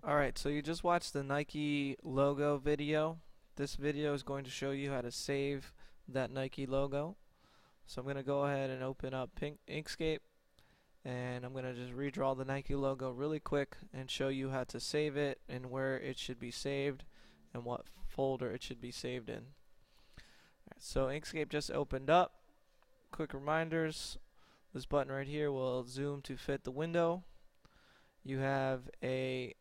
Alright, so you just watched the Nike logo video. This video is going to show you how to save that Nike logo. So I'm going to go ahead and open up Inkscape, and I'm going to just redraw the Nike logo really quick and show you how to save it and where it should be saved and what folder it should be saved in. So Inkscape just opened up. Quick reminders, this button right here will zoom to fit the window. You have a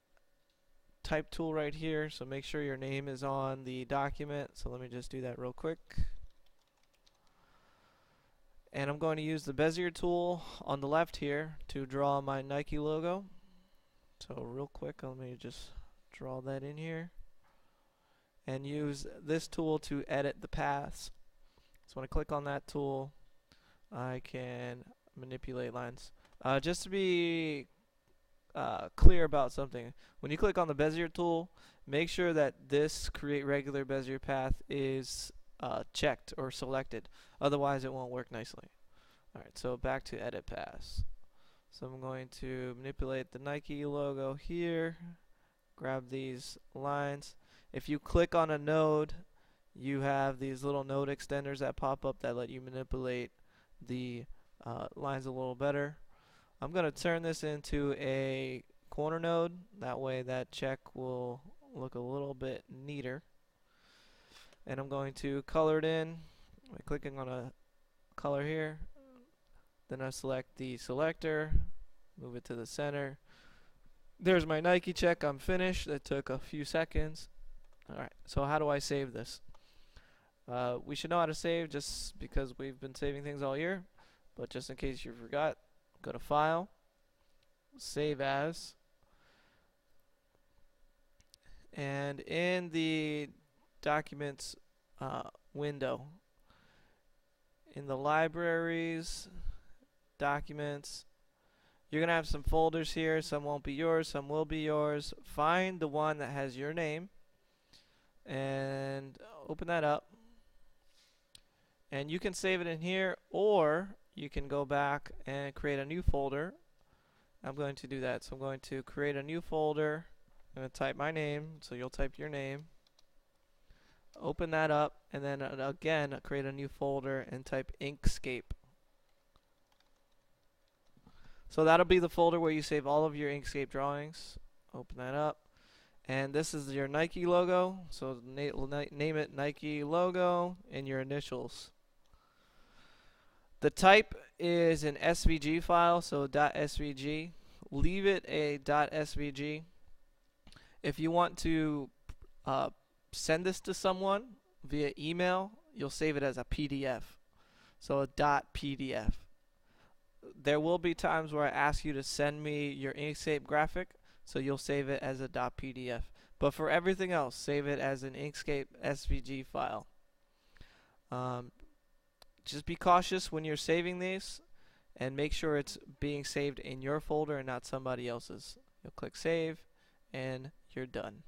type tool right here, so make sure your name is on the document. So let me just do that real quick. And I'm going to use the Bezier tool on the left here to draw my Nike logo. So real quick, let me just draw that in here. And use this tool to edit the paths. So when I click on that tool, I can manipulate lines. Just to be clear about something, when you click on the Bezier tool, make sure that this create regular Bezier path is checked or selected, otherwise it won't work nicely. Alright, so back to edit paths. So I'm going to manipulate the Nike logo here, grab these lines. If you click on a node, you have these little node extenders that pop up that let you manipulate the lines a little better. I'm going to turn this into a corner node, that way that check will look a little bit neater. And I'm going to color it in by clicking on a color here. Then I select the selector, move it to the center. There's my Nike check, I'm finished. That took a few seconds. Alright, so how do I save this? We should know how to save just because we've been saving things all year, but just in case you forgot, go to File, Save As, and in the Documents window, in the Libraries, Documents, you're going to have some folders here. Some won't be yours, some will be yours. Find the one that has your name and open that up. And you can save it in here, or you can go back and create a new folder. I'm going to do that. So I'm going to create a new folder. I'm going to type my name, so you'll type your name. Open that up, and then again create a new folder and type Inkscape. So that'll be the folder where you save all of your Inkscape drawings. Open that up. And this is your Nike logo. So name it Nike logo and your initials. The type is an SVG file, so .svg. Leave it a .svg. If you want to send this to someone via email, you'll save it as a PDF. So a .pdf. There will be times where I ask you to send me your Inkscape graphic, so you'll save it as a .pdf. But for everything else, save it as an Inkscape SVG file. Just be cautious when you're saving these, and make sure it's being saved in your folder and not somebody else's. You'll click Save, and you're done.